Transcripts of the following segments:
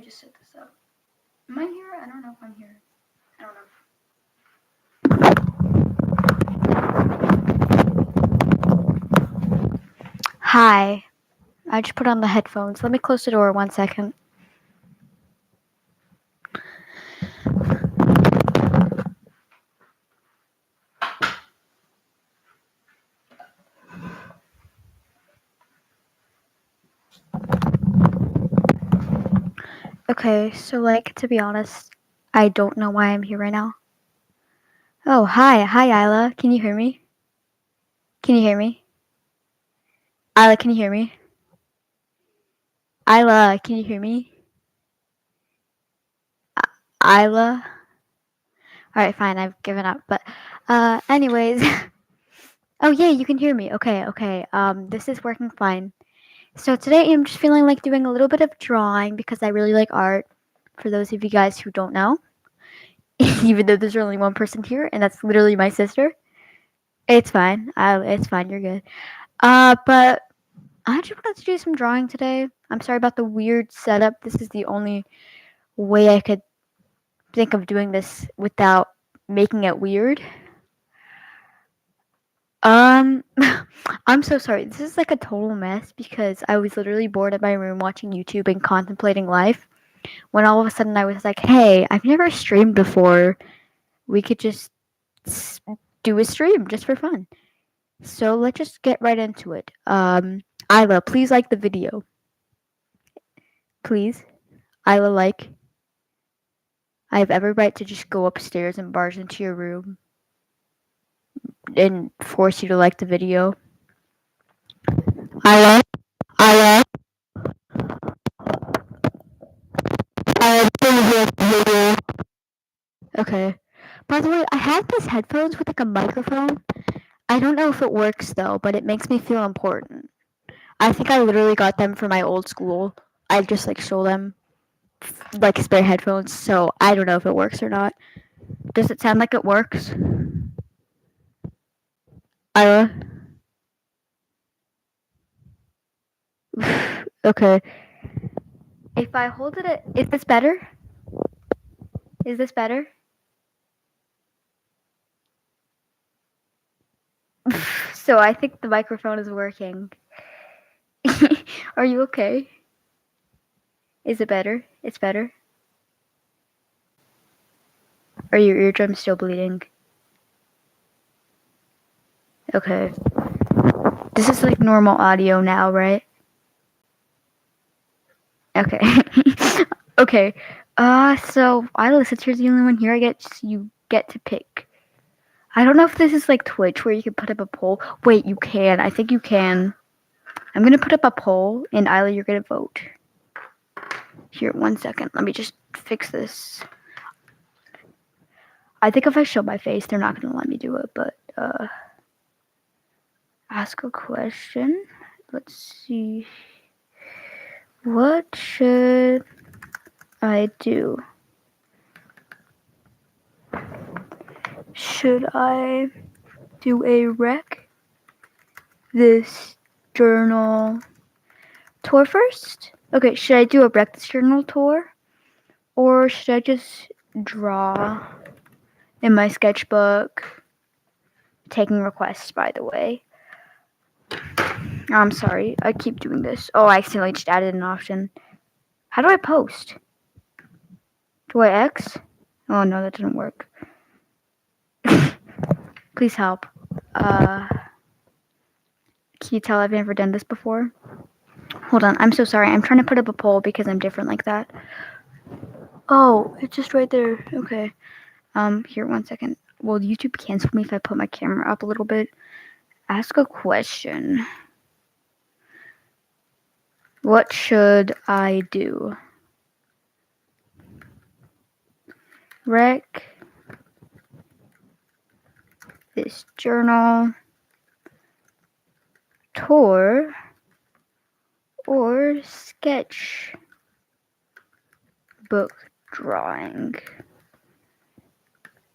just set this up. Am I here? I don't know if I'm here. I don't know. Hi. I just put on the headphones. Let me close the door 1 second. Okay, so like to be honest, I don't know why I'm here right now. Oh, hi Isla. Can you hear me? Can you hear me? Isla, can you hear me? Isla, can you hear me? Isla? Alright, fine, I've given up. But anyways. Oh yeah, you can hear me. Okay. This is working fine. So today I'm just feeling like doing a little bit of drawing because I really like art. For those of you guys who don't know. Even though there's only one person here, and that's literally my sister. It's fine. It's fine. You're good. But I just wanted to do some drawing today. I'm sorry about the weird setup. This is the only way I could think of doing this without making it weird. I'm so sorry. This is like a total mess because I was literally bored in my room watching YouTube and contemplating life. When all of a sudden I was like, "Hey, I've never streamed before. We could just do a stream just for fun." So let's just get right into it. Isla, please like the video. Please. Isla, like. I have every right to just go upstairs and barge into your room and force you to like the video. Isla, Isla, please like the video. Okay. By the way, I have these headphones with like a microphone. I don't know if it works though, but it makes me feel important. I think I literally got them from my old school. I just like stole them like spare headphones, so I don't know if it works or not. Does it sound like it works? Isla? Okay. If I hold it, is this better? Is this better? So I think the microphone is working. Are you okay? Is it better? It's better? Are your eardrums still bleeding? Okay. This is like normal audio now, right? Okay. Okay. So Isla, since you're the only one here, you get to pick. I don't know if this is like Twitch where you can put up a poll. Wait, you can. I think you can. I'm gonna put up a poll, and Isla, you're gonna vote. Here, 1 second. Let me just fix this. I think if I show my face, they're not gonna let me do it, but ask a question. Let's see. What should I do? Should I do a rec this journal tour first? Okay, should I do a rec this journal tour? Or should I just draw in my sketchbook? Taking requests, by the way. I'm sorry, I keep doing this. Oh, I accidentally just added an option. How do I post? Do I X? Oh no, that didn't work. Please help. Can you tell I've never done this before? Hold on, I'm so sorry. I'm trying to put up a poll because I'm different like that. Oh, it's just right there. Okay. Here, 1 second. Will YouTube cancel me if I put my camera up a little bit? Ask a question. What should I do? Rec this journal tour or sketch book drawing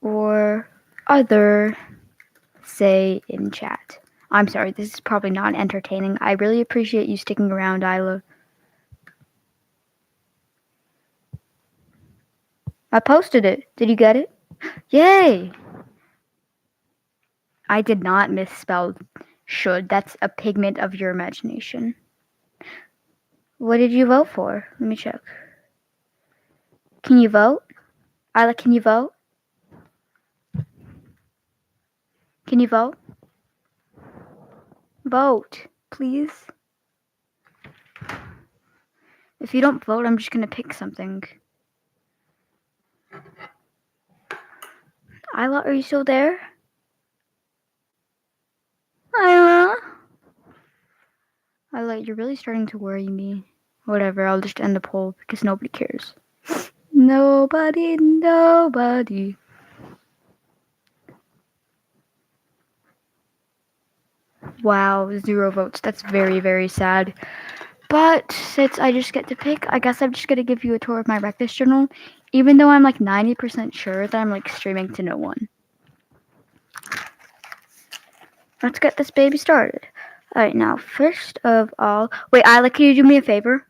or other, say in chat. I'm sorry, this is probably not entertaining. I really appreciate you sticking around, Isla. I posted it. Did you get it? Yay! I did not misspell should. That's a pigment of your imagination. What did you vote for? Let me check. Can you vote? Isla, can you vote? Can you vote? Vote, please. If you don't vote, I'm just gonna pick something. Isla, are you still there? Isla? Isla, you're really starting to worry me. Whatever, I'll just end the poll because nobody cares. Nobody. Wow, 0 votes. That's very, very sad. But since I just get to pick, I guess I'm just gonna give you a tour of my breakfast journal, even though I'm like 90% sure that I'm like streaming to no one. Let's get this baby started. Alright, now, first of all... Wait, Isla, can you do me a favor?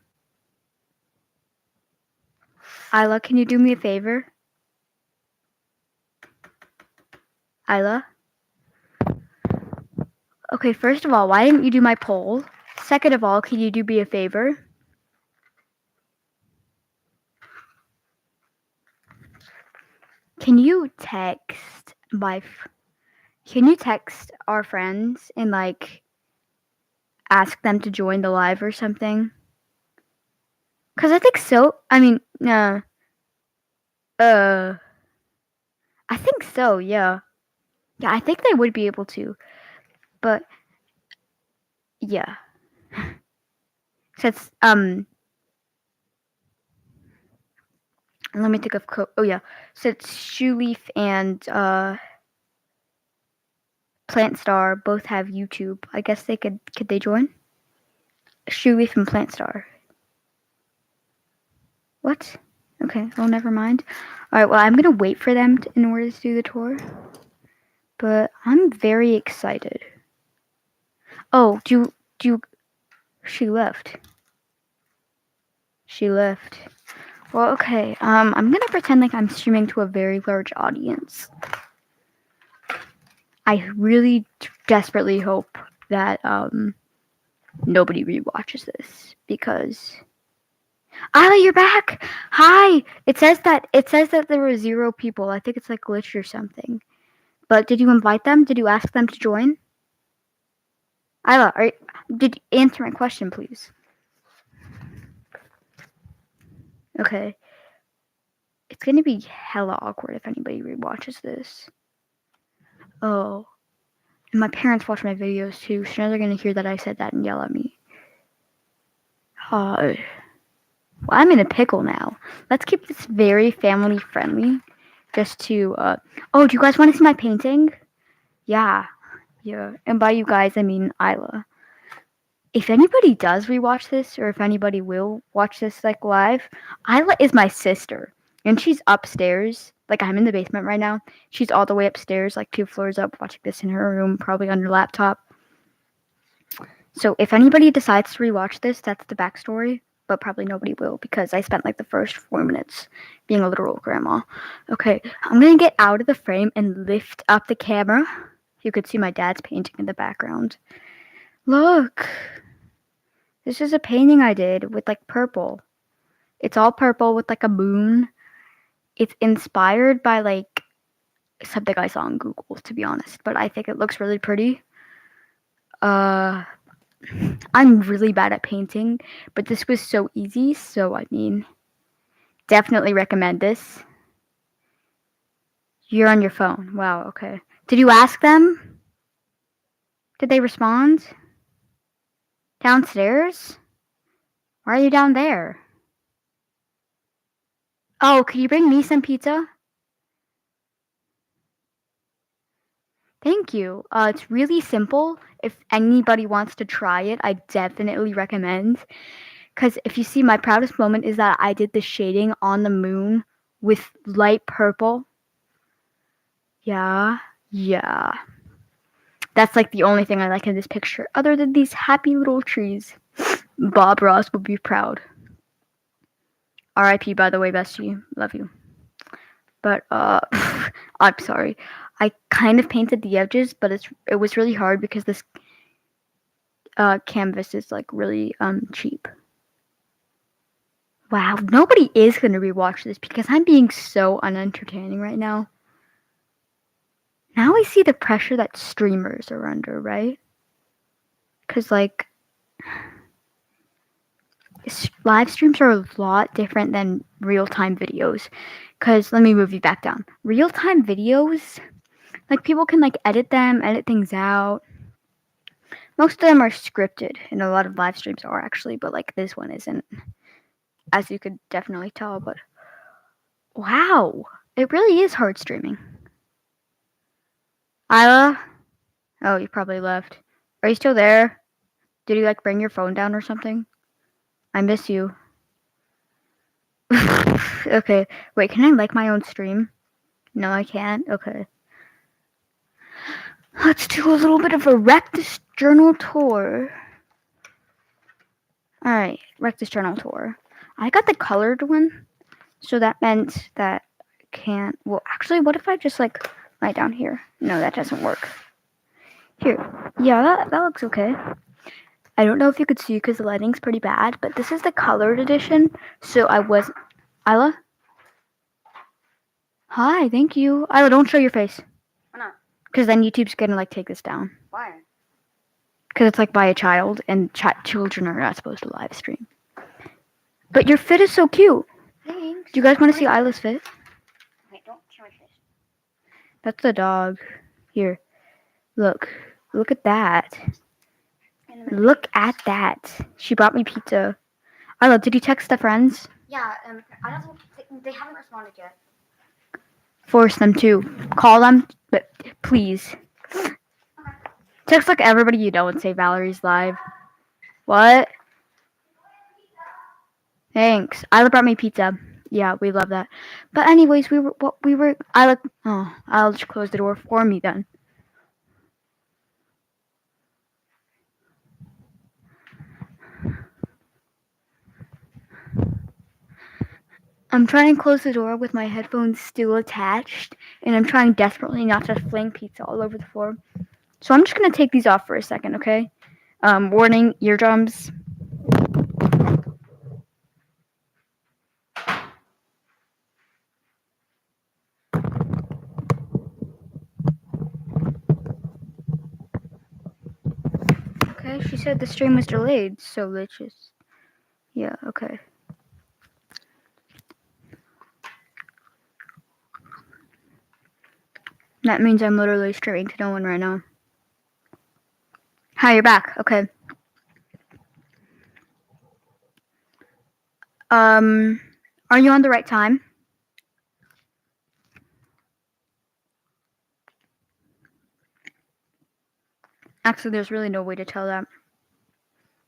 Isla, can you do me a favor? Isla? Okay, first of all, why didn't you do my poll? Second of all, can you do me a favor? Can you text our friends and like ask them to join the live or something? Cause I think so. I mean, I think so. Yeah, yeah. I think they would be able to, but yeah. Since let me think of oh yeah. Since Shoeleaf and Plantstar both have YouTube, I guess they could they join? Shoeleaf and Plantstar. What? Okay, well, never mind. Alright, well, I'm gonna wait for them in order to do the tour. But I'm very excited. Oh, she left. She left. Well, okay, I'm gonna pretend like I'm streaming to a very large audience. I really desperately hope that, nobody rewatches this, because... Isla, you're back! Hi! It says that there were 0 people. I think it's like glitched or something. But did you invite them? Did you ask them to join? Isla, did answer my question, please. Okay. It's gonna be hella awkward if anybody rewatches this. Oh. And my parents watch my videos too, so now they're gonna hear that I said that and yell at me. Well, I'm in a pickle now. Let's keep this very family friendly. Just to, oh, do you guys want to see my painting? Yeah. Yeah. And by you guys, I mean Isla. If anybody does rewatch this, or if anybody will watch this, like, live, Isla is my sister. And she's upstairs. Like, I'm in the basement right now. She's all the way upstairs, like 2 floors up, watching this in her room, probably on her laptop. So if anybody decides to rewatch this, that's the backstory. But probably nobody will, because I spent like the first 4 minutes being a literal grandma. Okay, I'm gonna get out of the frame and lift up the camera. You could see my dad's painting in the background. Look! This is a painting I did with like purple. It's all purple with like a moon. It's inspired by like something I saw on Google, to be honest, but I think it looks really pretty. I'm really bad at painting, but this was so easy, so I mean, definitely recommend this. You're on your phone. Wow, okay. Did you ask them? Did they respond? Downstairs? Why are you down there? Oh, could you bring me some pizza? Thank you. It's really simple. If anybody wants to try it, I definitely recommend. Because if you see, my proudest moment is that I did the shading on the moon with light purple. Yeah. That's like the only thing I like in this picture, other than these happy little trees. Bob Ross would be proud. R.I.P. by the way, bestie. Love you. But I'm sorry. I kind of painted the edges, but it was really hard because this canvas is like really cheap. Wow, nobody is going to rewatch this because I'm being so unentertaining right now. Now I see the pressure that streamers are under, right? Because, like, live streams are a lot different than real-time videos. Because, let me move you back down. Real-time videos, like, people can, like, edit them, edit things out. Most of them are scripted, and a lot of live streams are actually, but, like, this one isn't. As you could definitely tell, but wow, it really is hard streaming. Isla? Oh, you probably left. Are you still there? Did you like bring your phone down or something? I miss you. Okay, wait, can I like my own stream? No, I can't? Okay. Let's do a little bit of a Rectus Journal tour. Alright, Rectus Journal tour. I got the colored one, so that meant that I can't. Well, actually, what if I just like lie down here? No, that doesn't work. Here. Yeah, that looks okay. I don't know if you could see because the lighting's pretty bad, but this is the colored edition, so I was. Isla? Hi, thank you. Isla, don't show your face. Why not? Because then YouTube's gonna like take this down. Why? Because it's like by a child, and children are not supposed to live stream. But your fit is so cute. Thanks. Do you guys want to see Isla's fit? Wait, don't show my face. That's the dog. Here, look. Look at that. Look at that. She brought me pizza. Isla, did you text the friends? Yeah, I don't think they haven't responded yet. Force them to. Call them, but please. Okay. Text like everybody you know and say Valerie's live. What? Thanks. Isla brought me pizza. Yeah, we love that. But anyways, I'll just close the door for me then. I'm trying to close the door with my headphones still attached, and I'm trying desperately not to fling pizza all over the floor. So I'm just gonna take these off for a second, okay? Warning, eardrums. Okay, she said the stream was delayed, so let's just... Yeah, okay. That means I'm literally streaming to no one right now. Hi, you're back. Okay. Are you on the right time? Actually, there's really no way to tell that.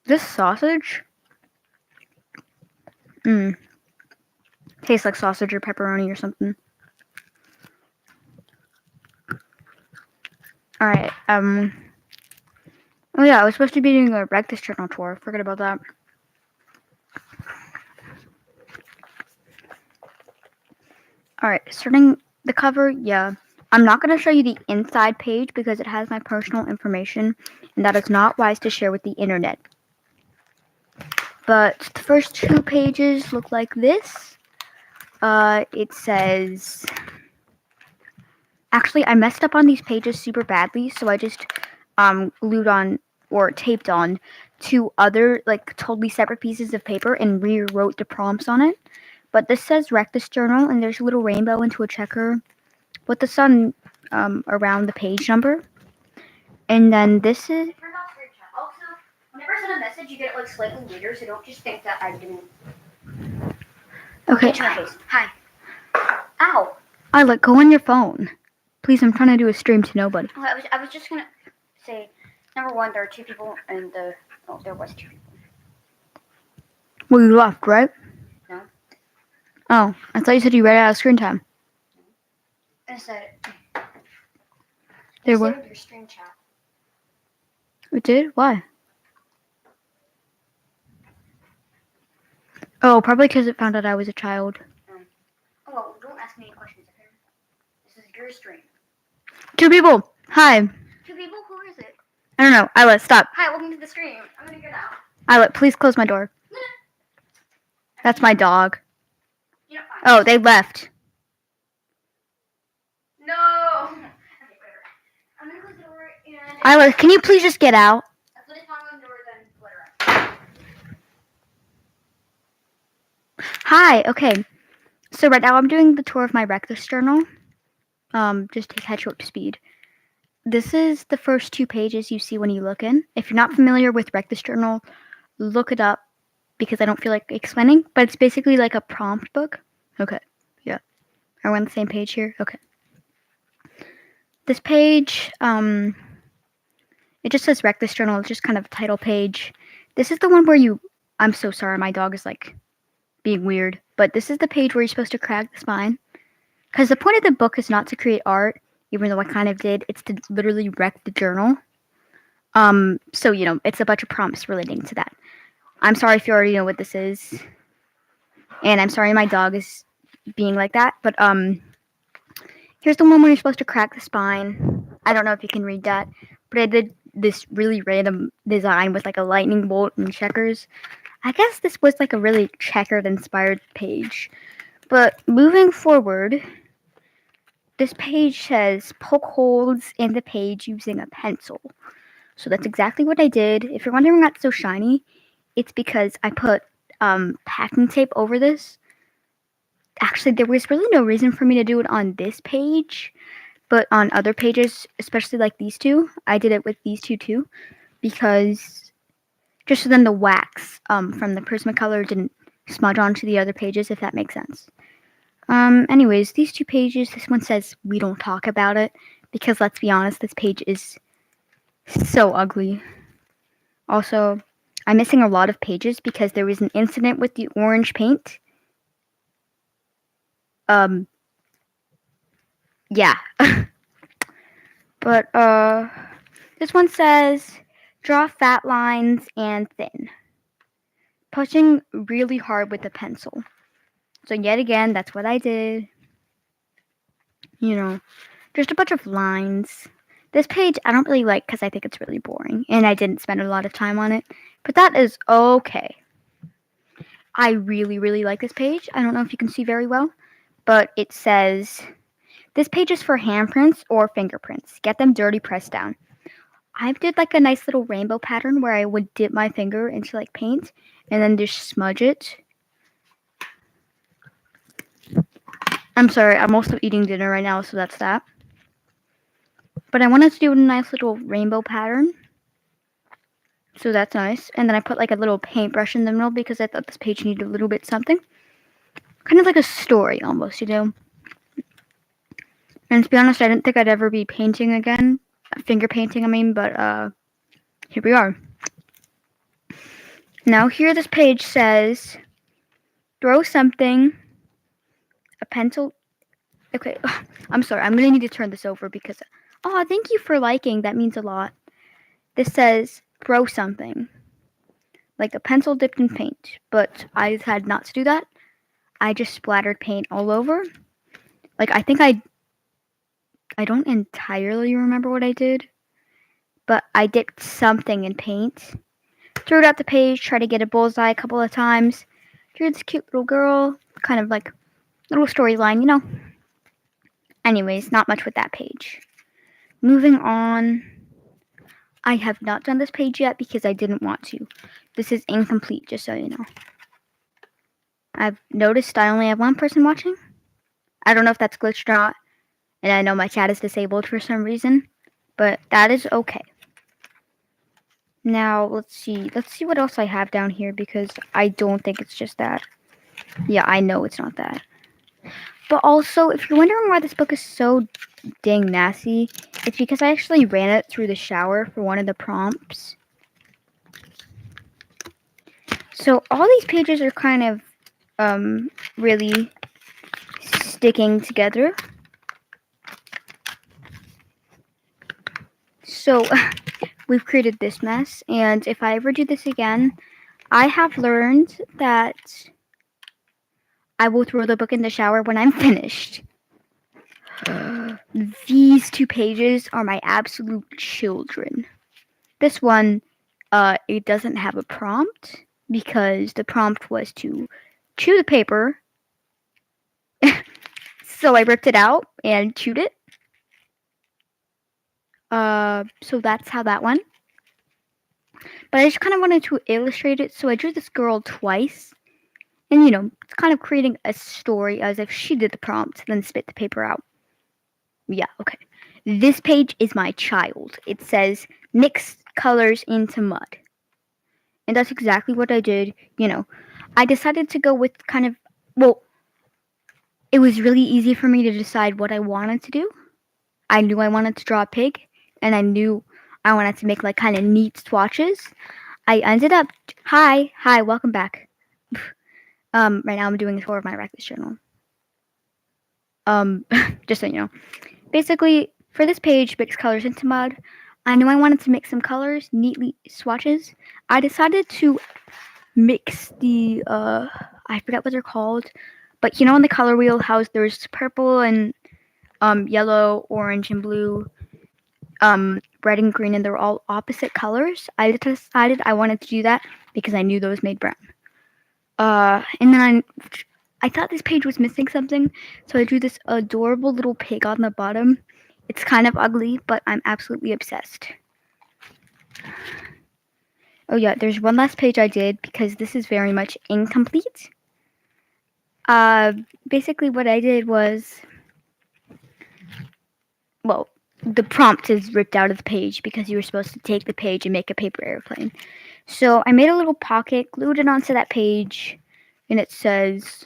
This sausage? Tastes like sausage or pepperoni or something. Alright, oh yeah, I was supposed to be doing a Rectus Journal tour. Forget about that. Alright, starting the cover, yeah. I'm not going to show you the inside page because it has my personal information, and that is not wise to share with the internet. But the first two pages look like this. It says... Actually, I messed up on these pages super badly, so I just glued on or taped on two other, like, totally separate pieces of paper and rewrote the prompts on it. But this says Rectus Journal, and there's a little rainbow into a checker with the sun around the page number. And then this is... Also, whenever I send a message, you get it like slightly later, so don't just think that I didn't. Okay. Hi. Ow. Isla, go on your phone. Please, I'm trying to do a stream to nobody. Oh, I was just gonna say, number one, there are two people, and there was two people. Well, you left, right? No. Oh, I thought you said you read out of screen time. I said There were. Your stream chat. It did? Why? Oh, probably because it found out I was a child. Oh, well, don't ask me any questions, okay? your stream. 2 people. Hi. 2 people? Who is it? I don't know. Isla, stop. Hi, welcome to the stream. I'm gonna go now. Isla, please close my door. That's my dog. You know, fine. Oh, they left. No! Okay, whatever. I'm gonna close the door and... Isla, can you please just get out? As soon as I'm on the door, then let her out. Hi. Okay. So right now I'm doing the tour of my Reckless journal. Just to catch you up to speed. This is the first 2 pages you see when you look in. If you're not familiar with Reckless journal, look it up because I don't feel like explaining. But it's basically like a prompt book. Okay. Yeah. Are we on the same page here? Okay. This page, it just says Reckless journal. It's just kind of a title page. This is the one where I'm so sorry, my dog is like being weird. But this is the page where you're supposed to crack the spine. Because the point of the book is not to create art, even though I kind of did. It's to literally wreck the journal. So, it's a bunch of prompts relating to that. I'm sorry if you already know what this is. And I'm sorry my dog is being like that. But, here's the one where you're supposed to crack the spine. I don't know if you can read that. But I did this really random design with like a lightning bolt and checkers. I guess this was like a really checkered inspired page. But moving forward, this page says poke holes in the page using a pencil. So that's exactly what I did. If you're wondering why it's so shiny, it's because I put packing tape over this. Actually, there was really no reason for me to do it on this page, but on other pages, especially like these 2, I did it with these 2 too, because just so then the wax from the Prismacolor didn't smudge onto the other pages, if that makes sense. Anyways, these 2 pages, this one says we don't talk about it, because let's be honest, this page is so ugly. Also, I'm missing a lot of pages because there was an incident with the orange paint. Yeah. But, this one says, draw fat lines and thin. Pushing really hard with a pencil. So yet again, that's what I did. Just a bunch of lines. This page I don't really like because I think it's really boring. And I didn't spend a lot of time on it. But that is okay. I really, really like this page. I don't know if you can see very well. But it says, this page is for handprints or fingerprints. Get them dirty, pressed down. I did like a nice little rainbow pattern where I would dip my finger into like paint. And then just smudge it. I'm sorry, I'm also eating dinner right now, so that's that. But I wanted to do a nice little rainbow pattern. So that's nice. And then I put like a little paintbrush in the middle because I thought this page needed a little bit something. Kind of like a story almost, And to be honest, I didn't think I'd ever be painting again. Finger painting, I mean, but here we are. Now here this page says, throw something, a pencil. Okay, I'm sorry, I'm going to need to turn this over because, thank you for liking, that means a lot. This says, throw something, like a pencil dipped in paint, but I decided not to do that. I just splattered paint all over. Like, I think I don't entirely remember what I did, but I dipped something in paint, threw it out the page, tried to get a bullseye a couple of times, drew this cute little girl, kind of like little storyline, Anyways, not much with that page. Moving on. I have not done this page yet because I didn't want to. This is incomplete, just so you know. I've noticed I only have 1 person watching. I don't know if that's glitched or not. And I know my chat is disabled for some reason. But that is okay. Now, let's see. Let's see what else I have down here because I don't think it's just that. Yeah, I know it's not that. But also, if you're wondering why this book is so dang nasty, it's because I actually ran it through the shower for one of the prompts. So all these pages are kind of really sticking together. So we've created this mess, and if I ever do this again, I have learned that I will throw the book in the shower when I'm finished. These two pages are my absolute children. This one, it doesn't have a prompt because the prompt was to chew the paper. So I ripped it out and chewed it. So that's how that went. But I just kind of wanted to illustrate it, so I drew this girl twice. And it's kind of creating a story as if she did the prompt, then spit the paper out. Yeah, okay. This page is my child. It says mix colors into mud. And that's exactly what I did. I decided to go with kind of, well, it was really easy for me to decide what I wanted to do. I knew I wanted to draw a pig, and I knew I wanted to make like kind of neat swatches. I ended up, hi, welcome back. Right now I'm doing a tour of my Reckless journal. Just so you know. Basically, for this page, mix colors into mud, I knew I wanted to make some colors, neatly swatches. I decided to mix the, I forget what they're called, but on the color wheel, how there's purple and yellow, orange, and blue, red and green, and they're all opposite colors. I decided I wanted to do that because I knew those made brown. And then I thought this page was missing something, so I drew this adorable little pig on the bottom. It's kind of ugly, but I'm absolutely obsessed. Oh yeah, there's one last page I did because this is very much incomplete. Basically what I did was, well, the prompt is ripped out of the page because you were supposed to take the page and make a paper airplane. So I made a little pocket, glued it onto that page, and it says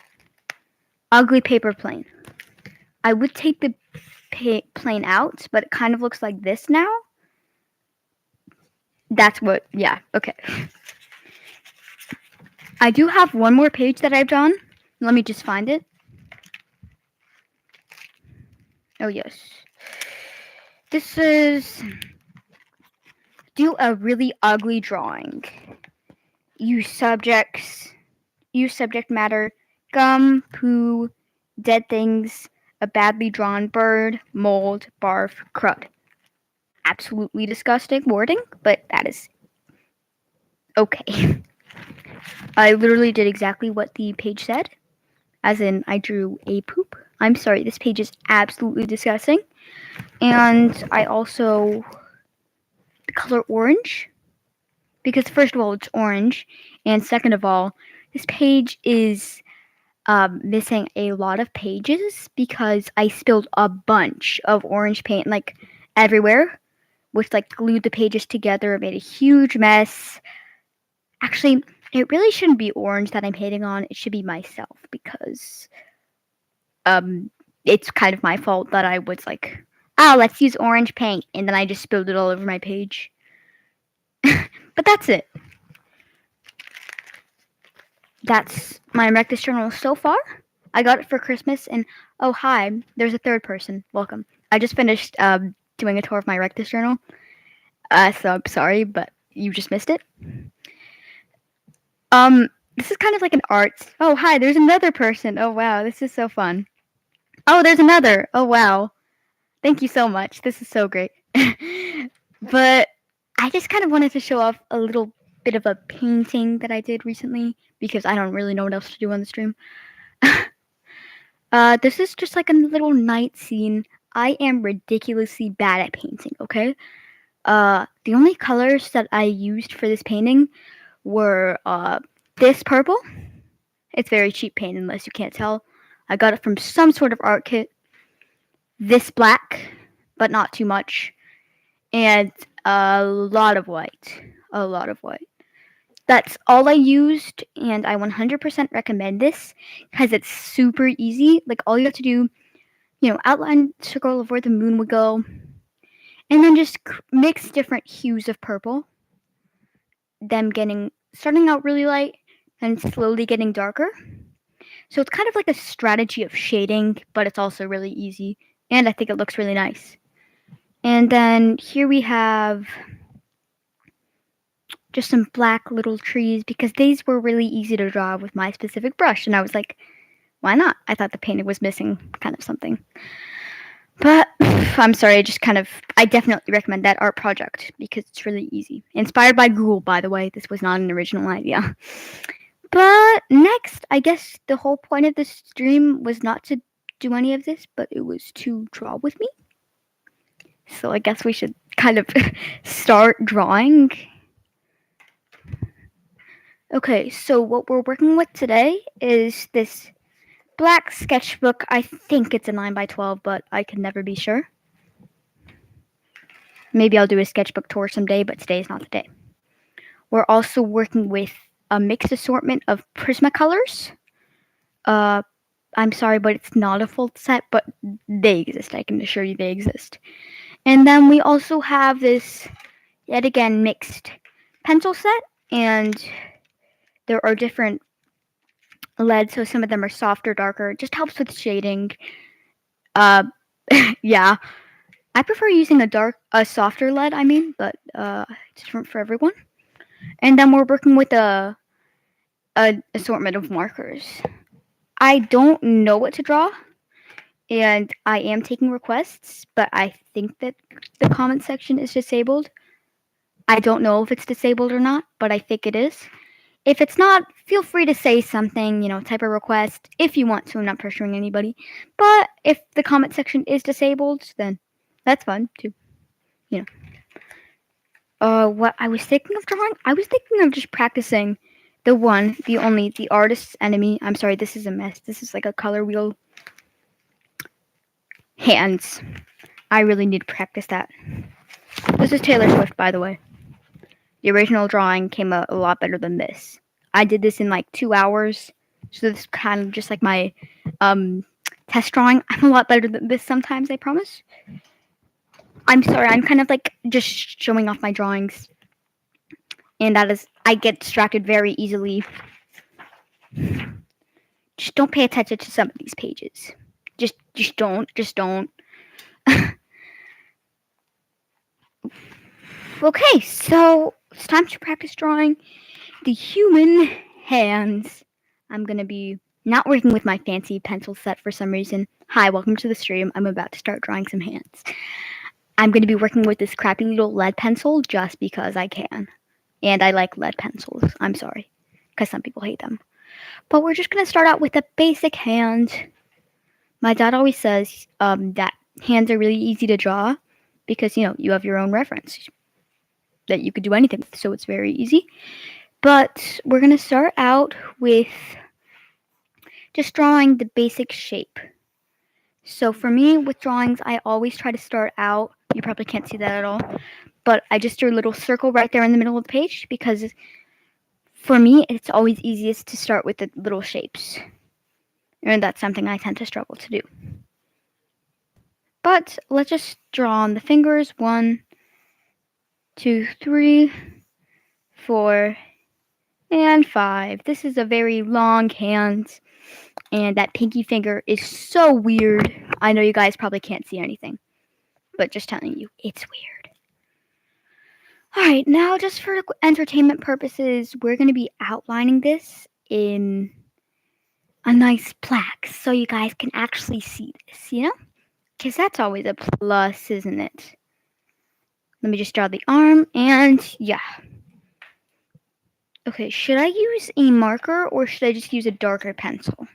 ugly paper plane. I would take the plane out, but it kind of looks like this now. That's what, yeah, okay. I do have one more page that I've drawn. Let me just find it. Oh, yes. This is do a really ugly drawing. Use subject matter, gum, poo, dead things, a badly drawn bird, mold, barf, crud. Absolutely disgusting wording, but that is okay. I literally did exactly what the page said, as in I drew a poop. I'm sorry, this page is absolutely disgusting. And I also the color orange, because first of all it's orange, and second of all this page is missing a lot of pages because I spilled a bunch of orange paint like everywhere, which like glued the pages together, made a huge mess. Actually, it really shouldn't be orange that I'm painting on. It should be myself because it's kind of my fault that I was like, oh, let's use orange paint, and then I just spilled it all over my page. But that's it. That's my Reckless journal so far. I got it for Christmas, and oh hi, there's a third person. Welcome. I just finished doing a tour of my Reckless journal, so I'm sorry, but you just missed it. This is kind of like an art. Oh hi, there's another person. Oh wow, this is so fun. Oh, there's another. Oh wow, thank you so much. This is so great. But I just kind of wanted to show off a little bit of a painting that I did recently because I don't really know what else to do on the stream. This is just like a little night scene. I am ridiculously bad at painting, okay? The only colors that I used for this painting were this purple. It's very cheap paint unless you can't tell. I got it from some sort of art kit. This black, but not too much. And a lot of white. A lot of white. That's all I used, and I 100% recommend this because it's super easy. Like, all you have to do, outline, circle of where the moon would go, and then just mix different hues of purple. Them starting out really light and slowly getting darker. So it's kind of like a strategy of shading, but it's also really easy, and I think it looks really nice. And then here we have just some black little trees because these were really easy to draw with my specific brush, and I was like, why not? I thought the painting was missing kind of something. But I'm sorry, I definitely recommend that art project because it's really easy. Inspired by Google, by the way. This was not an original idea. But next, I guess the whole point of this stream was not to do any of this, but it was to draw with me. So I guess we should kind of start drawing. Okay, so what we're working with today is this black sketchbook. I think it's a 9x12, but I can never be sure. Maybe I'll do a sketchbook tour someday, but today is not the day. We're also working with a mixed assortment of Prismacolors. I'm sorry, but it's not a full set, but they exist. I can assure you they exist. And then we also have this, yet again, mixed pencil set, and there are different leads, so some of them are softer, darker. It just helps with shading. Yeah. I prefer using a softer lead, but it's different for everyone. And then we're working with a assortment of markers. I don't know what to draw, and I am taking requests, but I think that the comment section is disabled. I don't know if it's disabled or not, but I think it is. If it's not, feel free to say something, type a request if you want to. I'm not pressuring anybody. But if the comment section is disabled, then that's fun too. What I was thinking of drawing, I was thinking of just practicing the one, the only, the artist's enemy. I'm sorry, this is a mess. This is like a color wheel. Hands. I really need to practice that. This is Taylor Swift, by the way. The original drawing came out a lot better than this. I did this in like 2 hours, so this is kind of just like my test drawing. I'm a lot better than this sometimes, I promise. I'm sorry, I'm kind of like just showing off my drawings, and I get distracted very easily. Just don't pay attention to some of these pages. Just don't. Okay, so it's time to practice drawing the human hands. I'm going to be not working with my fancy pencil set for some reason. Hi, welcome to the stream. I'm about to start drawing some hands. I'm going to be working with this crappy little lead pencil just because I can. And I like lead pencils. I'm sorry, because some people hate them. But we're just going to start out with a basic hand. My dad always says that hands are really easy to draw because, you have your own reference that you could do anything with, so it's very easy. But we're going to start out with just drawing the basic shape. So for me, with drawings, I always try to start out, you probably can't see that at all, but I just drew a little circle right there in the middle of the page because for me, it's always easiest to start with the little shapes. And that's something I tend to struggle to do. But let's just draw on the fingers. 1, 2, 3, 4, and 5. This is a very long hand, and that pinky finger is so weird. I know you guys probably can't see anything, but just telling you, it's weird. Alright, now just for entertainment purposes, we're going to be outlining this in a nice plaque so you guys can actually see this, Because that's always a plus, isn't it? Let me just draw the arm, and yeah. Okay, should I use a marker or should I just use a darker pencil?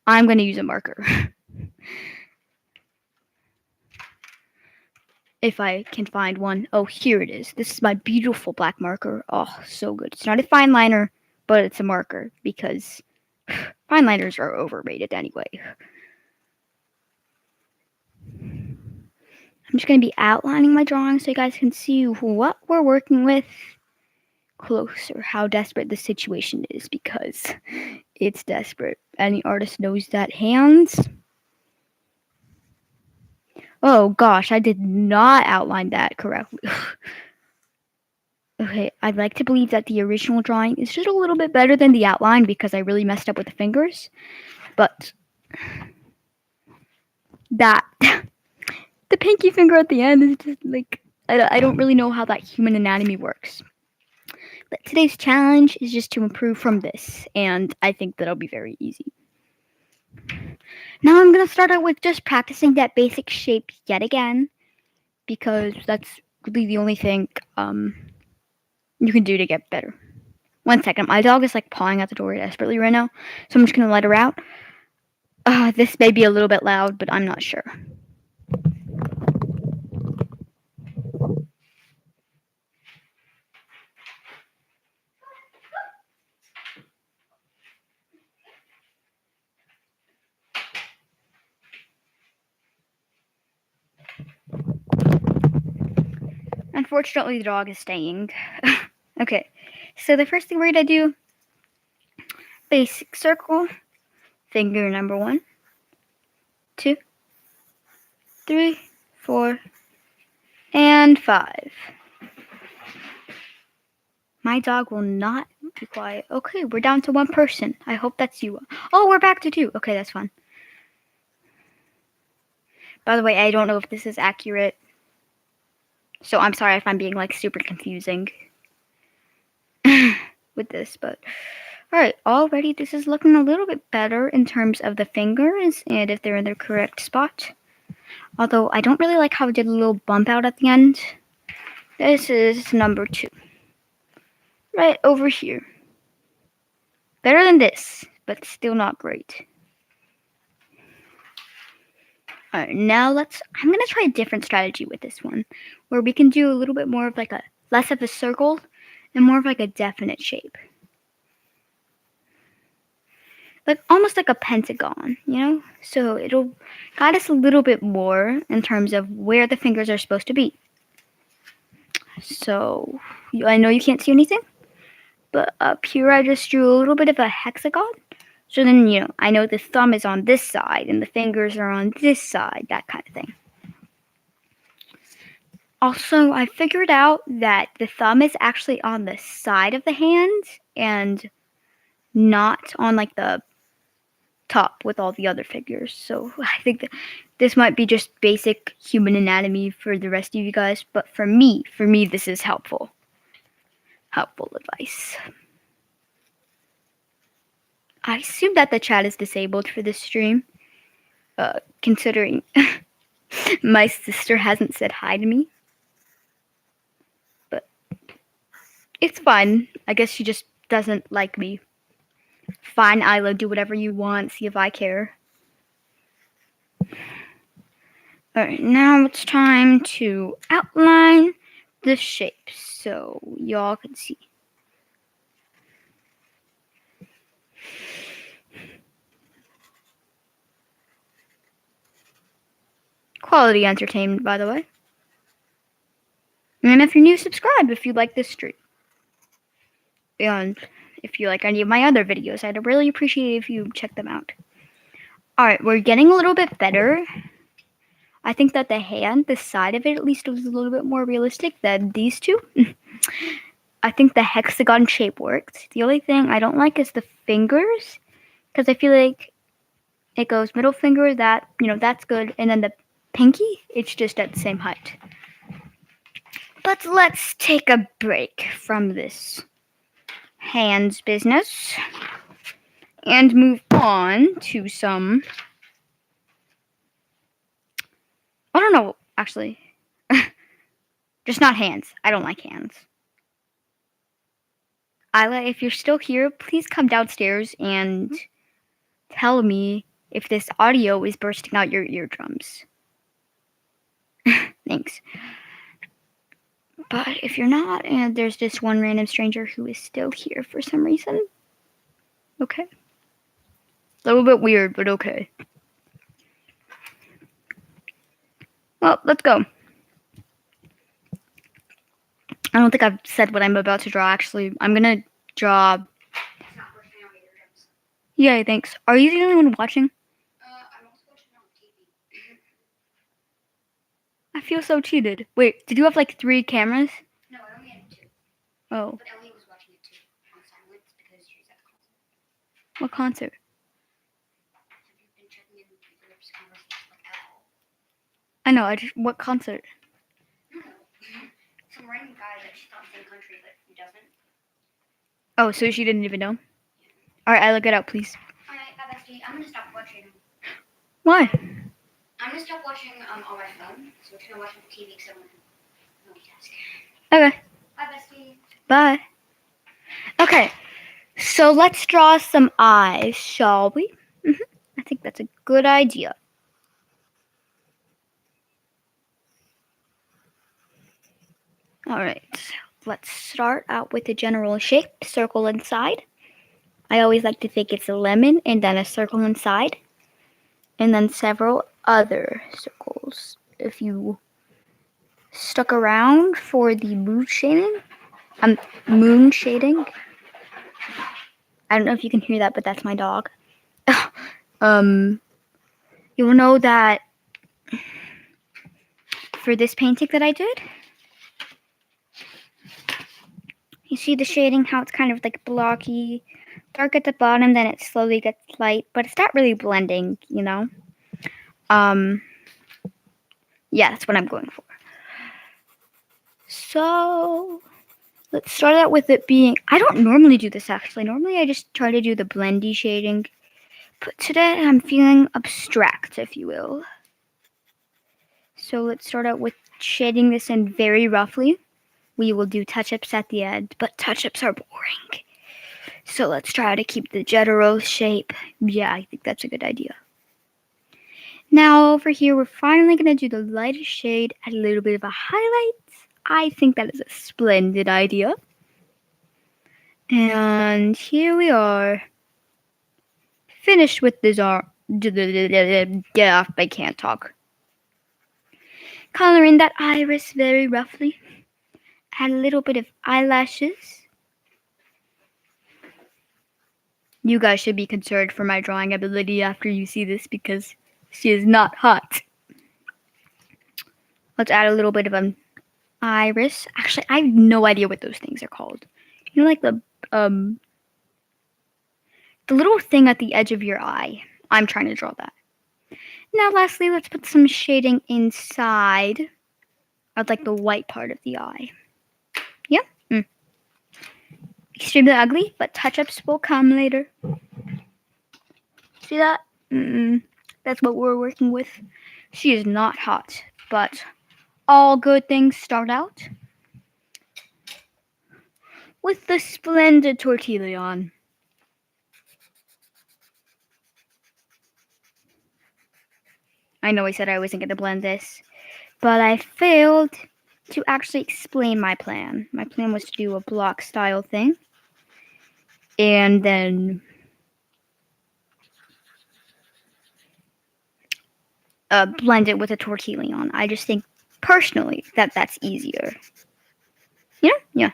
I'm going to use a marker. If I can find one. Oh, here it is. This is my beautiful black marker. Oh, so good. It's not a fine liner, but it's a marker because fine liners are overrated anyway. I'm just going to be outlining my drawing so you guys can see what we're working with closer, how desperate the situation is, because it's desperate. Any artist knows that. Hands. Oh gosh, I did not outline that correctly. Okay, I'd like to believe that the original drawing is just a little bit better than the outline because I really messed up with the fingers. But that the pinky finger at the end is just like I don't really know how that human anatomy works. But today's challenge is just to improve from this, and I think that'll be very easy. Now I'm gonna start out with just practicing that basic shape yet again, because that's really the only thing you can do to get better. 1 second, my dog is like pawing at the door desperately right now, so I'm just gonna let her out. This may be a little bit loud, but I'm not sure. Unfortunately, the dog is staying. Okay, so the first thing we're gonna do, basic circle, finger number 1, 2, 3, 4, and 5. My dog will not be quiet. Okay, we're down to 1 person. I hope that's you. Oh, we're back to 2. Okay, that's fine. By the way, I don't know if this is accurate, so I'm sorry if I'm being like super confusing with this, but alright, already this is looking a little bit better in terms of the fingers and if they're in the correct spot. Although I don't really like how it did a little bump out at the end. This is number 2. Right over here. Better than this, but still not great. Alright, now I'm gonna try a different strategy with this one, where we can do a little bit more of like less of a circle and more of like a definite shape. Like almost like a pentagon, you know? So it'll guide us a little bit more in terms of where the fingers are supposed to be. So I know you can't see anything, but up here I just drew a little bit of a hexagon. So then, I know the thumb is on this side and the fingers are on this side, that kind of thing. Also, I figured out that the thumb is actually on the side of the hand and not on like the top with all the other figures. So I think that this might be just basic human anatomy for the rest of you guys, but for me, this is helpful advice. I assume that the chat is disabled for this stream, considering my sister hasn't said hi to me. But it's fine. I guess she just doesn't like me. Fine, Isla, do whatever you want, see if I care. Alright, now it's time to outline the shape so y'all can see. Quality entertainment, by the way. And if you're new, subscribe if you like this stream. And if you like any of my other videos, I'd really appreciate it if you check them out. Alright, we're getting a little bit better. I think that the hand, the side of it at least, was a little bit more realistic than these two. I think the hexagon shape worked. The only thing I don't like is the fingers, because I feel like it goes middle finger, that's good, and then the pinky, it's just at the same height. But let's take a break from this hands business and move on to some, I don't know, actually. Just not hands. I don't like hands. Isla, if you're still here, please come downstairs and tell me if this audio is bursting out your eardrums. Thanks. But if you're not, and there's just one random stranger who is still here for some reason, okay. A little bit weird, but okay. Well, let's go. I don't think I've said what I'm about to draw, actually. I'm gonna draw... Yay, thanks. Are you the only one watching? I'm also watching on TV. I feel so cheated. Wait, did you have like 3 cameras? No, I only had 2. Oh. But Ellie was watching it too on silence because she's at the concert. What concert? Have you been checking in Philip's conversations like at all? I know, what concert? No. Some random guy that she thought was in the country, but he doesn't. Oh, so she didn't even know? Alright, I look it up, please. Alright, Bestie, I'm gonna stop watching. Why? I'm gonna stop watching on my phone, so we're just gonna watch on the TV because I want to multitask. Okay. Bye, bestie. Bye. Okay. So let's draw some eyes, shall we? I think that's a good idea. Alright, let's start out with the general shape, circle inside. I always like to think it's a lemon and then a circle inside. And then several other circles. If you stuck around for the moon shading, I don't know if you can hear that, but that's my dog. You'll know that for this painting that I did, you see the shading, how it's kind of like blocky, dark at the bottom, then it slowly gets light, but it's not really blending, you know? Yeah, that's what I'm going for. So, let's start out with it being, I don't normally do this actually. Normally I just try to do the blendy shading. But today I'm feeling abstract, if you will. So let's start out with shading this in very roughly. We will do touch-ups at the end, but touch-ups are boring. So let's try to keep the general shape. Yeah, I think that's a good idea. Now over here, we're finally going to do the lightest shade, add a little bit of a highlight. I think that is a splendid idea. And here we are. Finished with this art. Yeah, I can't talk. Color in that iris very roughly. Add a little bit of eyelashes. You guys should be concerned for my drawing ability after you see this because she is not hot. Let's add a little bit of an iris. Actually, I have no idea what those things are called. You know, like the little thing at the edge of your eye. I'm trying to draw that. Now, lastly, let's put some shading inside of like the white part of the eye. Yeah. Extremely ugly, but touch-ups will come later. See that? That's what we're working with. She is not hot, but all good things start out with the splendid Tortillon. I know I said I wasn't going to blend this, but I failed to actually explain my plan. My plan was to do a block style thing, and then blend it with a Tortillon. I just think, personally, that that's easier. Yeah.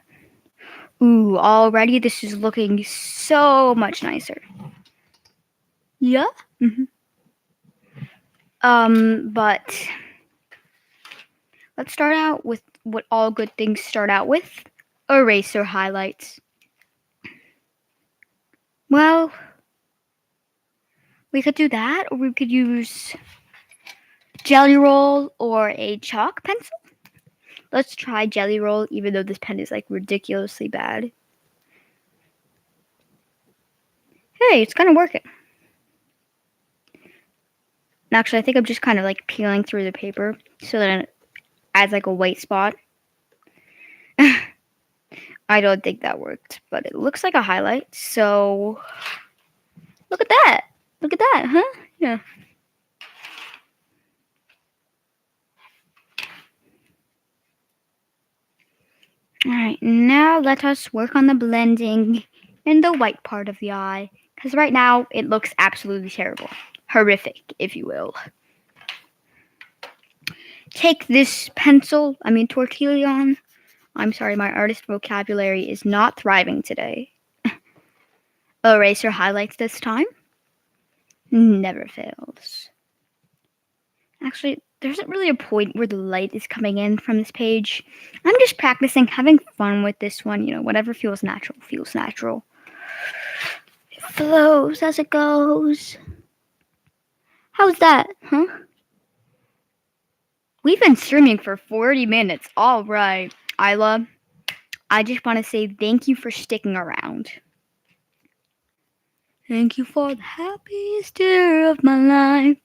Ooh, already this is looking so much nicer. Yeah? But let's start out with what all good things start out with. Eraser highlights. Well, we could do that, or we could use Jelly Roll or a chalk pencil. Let's try Jelly Roll, even though this pen is like ridiculously bad. Hey, it's kind of working. Actually, I think I'm just kind of like peeling through the paper so that it adds like a white spot. I don't think that worked, but it looks like a highlight. So look at that. Look at that, huh? Yeah. Alright, now let us work on the blending in the white part of the eye. Because right now, it looks absolutely terrible. Horrific, if you will. Take this Tortillon. I'm sorry, my artist vocabulary is not thriving today. Eraser highlights this time. Never fails. Actually, there isn't really a point where the light is coming in from this page. I'm just practicing, having fun with this one. You know, whatever feels natural, feels natural. It flows as it goes. How's that, huh? We've been streaming for 40 minutes. All right. Isla, I just want to say thank you for sticking around. Thank you for the happiest year of my life.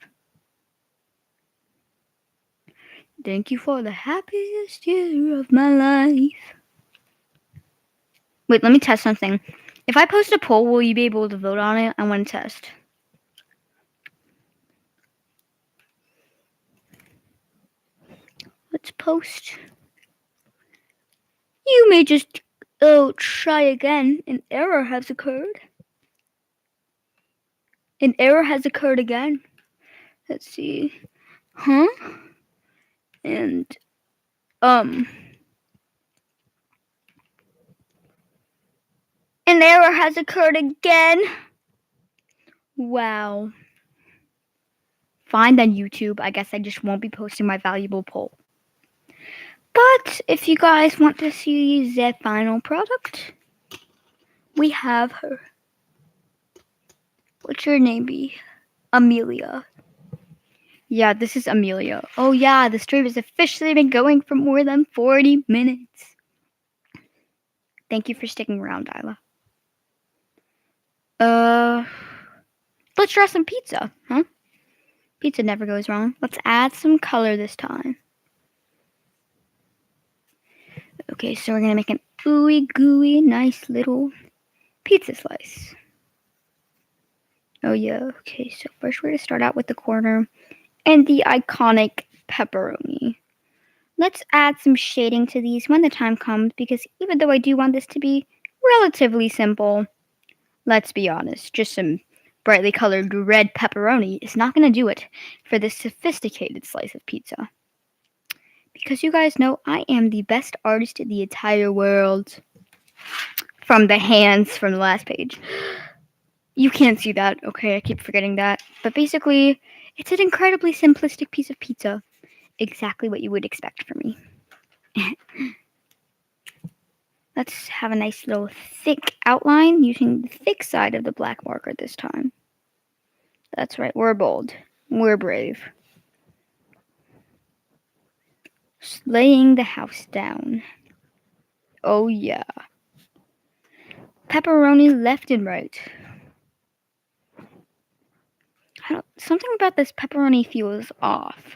Thank you for the happiest year of my life. Wait, let me test something. If I post a poll, will you be able to vote on it? I want to test. Let's post. You may just try again. An error has occurred. An error has occurred again. Let's see. Huh? And an error has occurred again. Wow. Fine then, YouTube. I guess I just won't be posting my valuable poll. But if you guys want to see the final product, we have her. What's your name be? Amelia. Yeah, this is Amelia. Oh yeah, the stream has officially been going for more than 40 minutes. Thank you for sticking around, Isla. Let's draw some pizza, huh? Pizza never goes wrong. Let's add some color this time. Okay, so we're gonna make an ooey gooey, nice little pizza slice. Oh yeah, okay, so first we're gonna start out with the corner and the iconic pepperoni. Let's add some shading to these when the time comes, because even though I do want this to be relatively simple, let's be honest, just some brightly colored red pepperoni is not going to do it for this sophisticated slice of pizza. Because you guys know I am the best artist in the entire world. From the hands from the last page. You can't see that, okay? I keep forgetting that. But basically, it's an incredibly simplistic piece of pizza. Exactly what you would expect from me. Let's have a nice little thick outline using the thick side of the black marker this time. That's right, we're bold. We're brave. Laying the house down. Oh yeah. Pepperoni left and right. Something about this pepperoni feels off.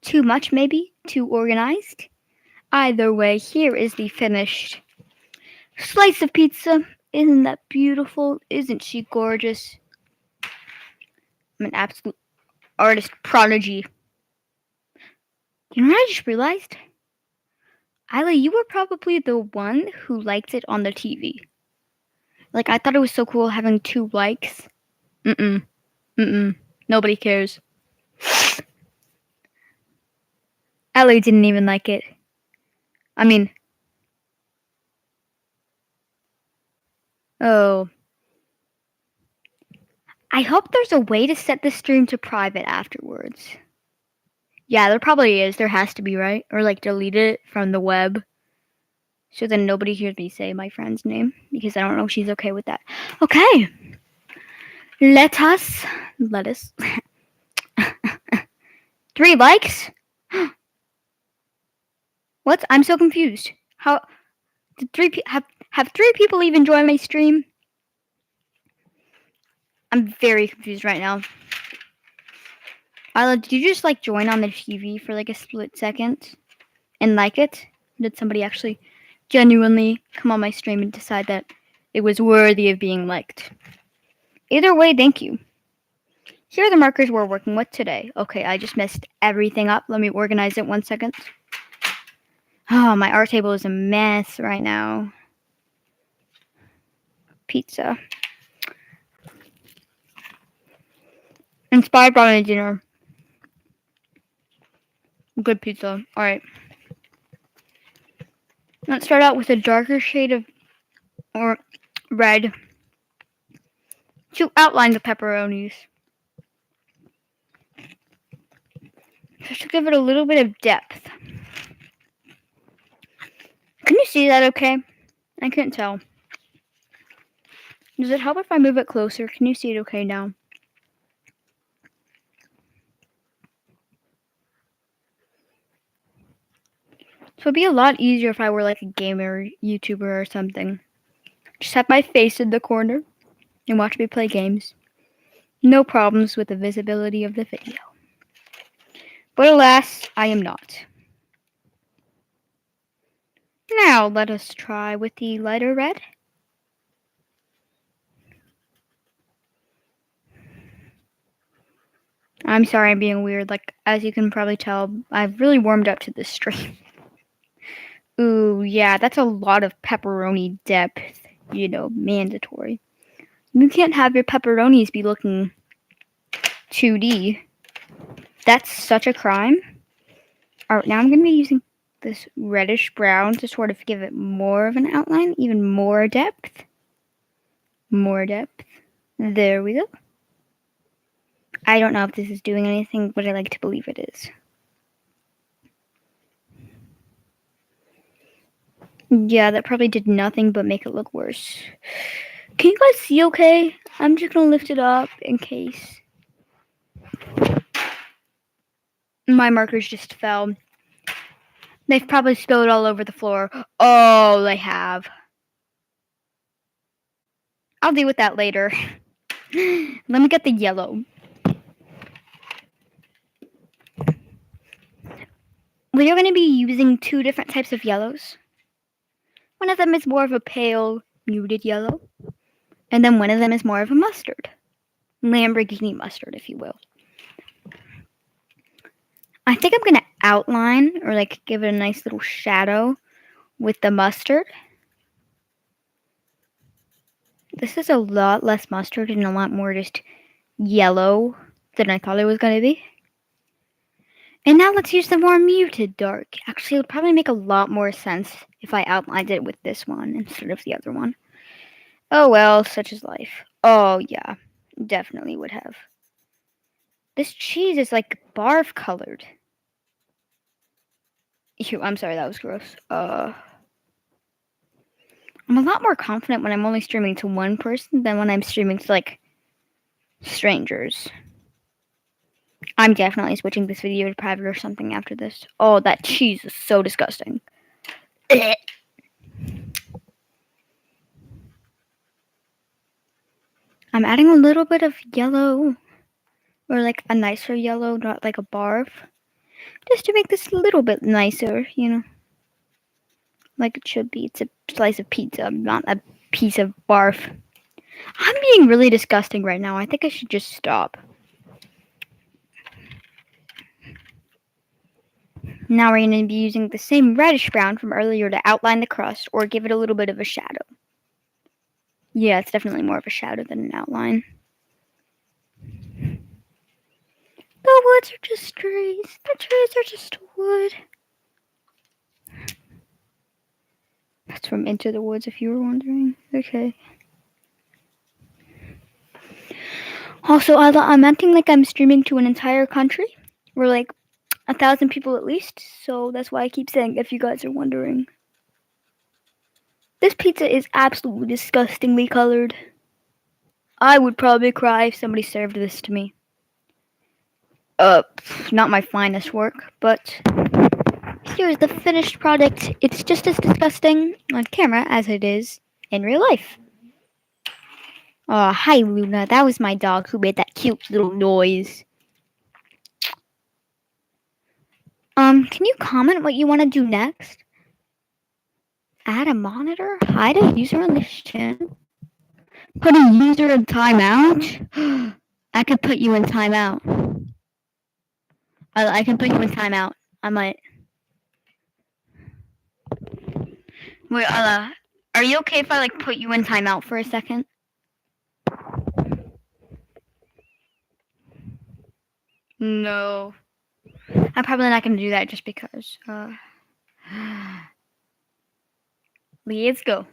Too much maybe? Too organized? Either way, here is the finished slice of pizza. Isn't that beautiful? Isn't she gorgeous? I'm an absolute artist prodigy. You know what I just realized? Isla, you were probably the one who liked it on the TV. Like, I thought it was so cool having 2 likes. Nobody cares. Ellie didn't even like it. Oh. I hope there's a way to set the stream to private afterwards. Yeah, there probably is. There has to be, right? Or like delete it from the web. So then nobody hears me say my friend's name. Because I don't know if she's okay with that. Okay. Let us. 3 likes? What? I'm so confused. How did 3 have 3 people even join my stream? I'm very confused right now. Isla, did you just like join on the TV for like a split second and like it? Did somebody actually genuinely come on my stream and decide that it was worthy of being liked? Either way, thank you. Here are the markers we're working with today. Okay, I just messed everything up. Let me organize it 1 second. Oh, my art table is a mess right now. Pizza. Inspired by my dinner. Good pizza. Alright. Let's start out with a darker shade of red to outline the pepperonis. Just to give it a little bit of depth. Can you see that okay? I couldn't tell. Does it help if I move it closer? Can you see it okay now? So it'd be a lot easier if I were like a gamer, YouTuber, or something. Just have my face in the corner and watch me play games. No problems with the visibility of the video. But alas, I am not. Now let us try with the lighter red. I'm sorry I'm being weird. Like, as you can probably tell, I've really warmed up to this stream. Ooh, yeah, that's a lot of pepperoni depth. You know, mandatory. You can't have your pepperonis be looking 2D. That's such a crime. Alright, now I'm going to be using this reddish brown to sort of give it more of an outline, even more depth. More depth. There we go. I don't know if this is doing anything, but I like to believe it is. Yeah, that probably did nothing but make it look worse. Can you guys see okay? I'm just gonna lift it up in case. My markers just fell. They've probably spilled all over the floor. Oh, they have. I'll deal with that later. Let me get the yellow. We are going to be using two different types of yellows. One of them is more of a pale, muted yellow. And then one of them is more of a mustard. Lamborghini mustard, if you will. I think I'm going to outline or like give it a nice little shadow with the mustard. This is a lot less mustard and a lot more just yellow than I thought it was going to be. And now let's use the more muted dark. Actually, it would probably make a lot more sense if I outlined it with this one instead of the other one. Oh well, such is life. Oh yeah, definitely would have. This cheese is like barf colored. Ew, I'm sorry, that was gross. I'm a lot more confident when I'm only streaming to one person than when I'm streaming to like strangers. I'm definitely switching this video to private or something after this. Oh, that cheese is so disgusting. I'm adding a little bit of yellow, or like a nicer yellow, not like a barf, just to make this a little bit nicer, you know, like it should be. It's a slice of pizza, not a piece of barf. I'm being really disgusting right now. I think I should just stop. Now we're going to be using the same reddish brown from earlier to outline the crust or give it a little bit of a shadow. Yeah, it's definitely more of a shadow than an outline. The woods are just trees. The trees are just wood. That's from Into the Woods, if you were wondering. Okay. Also, I'm acting like I'm streaming to an entire country. We're like 1,000 people at least, so that's why I keep saying if you guys are wondering. This pizza is absolutely disgustingly colored. I would probably cry if somebody served this to me. Not my finest work, but here's the finished product. It's just as disgusting on camera as it is in real life. Oh, hi Luna. That was my dog who made that cute little noise. Can you comment what you want to do next? Add a monitor? Hide a user on this channel? Put a user in timeout? I could put you in timeout. I can put you in timeout. I might. Wait, are you okay if I like put you in timeout for a second? No. I'm probably not gonna do that just because. Let's go.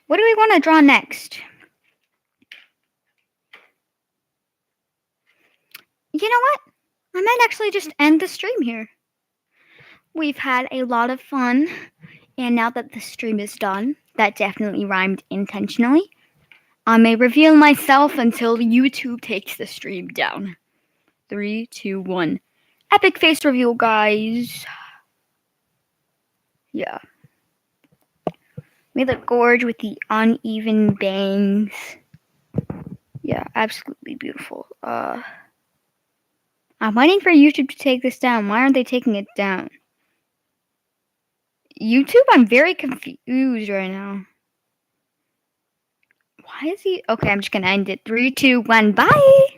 What do we want to draw next? You know what? I might actually just end the stream here. We've had a lot of fun, and now that the stream is done, that definitely rhymed intentionally. I may reveal myself until YouTube takes the stream down. 3, 2, 1. Epic face reveal, guys. Yeah. Made the gorge with the uneven bangs. Yeah, absolutely beautiful. I'm waiting for YouTube to take this down. Why aren't they taking it down? YouTube, I'm very confused right now. Why is he... Okay, I'm just gonna end it. 3, 2, 1, bye!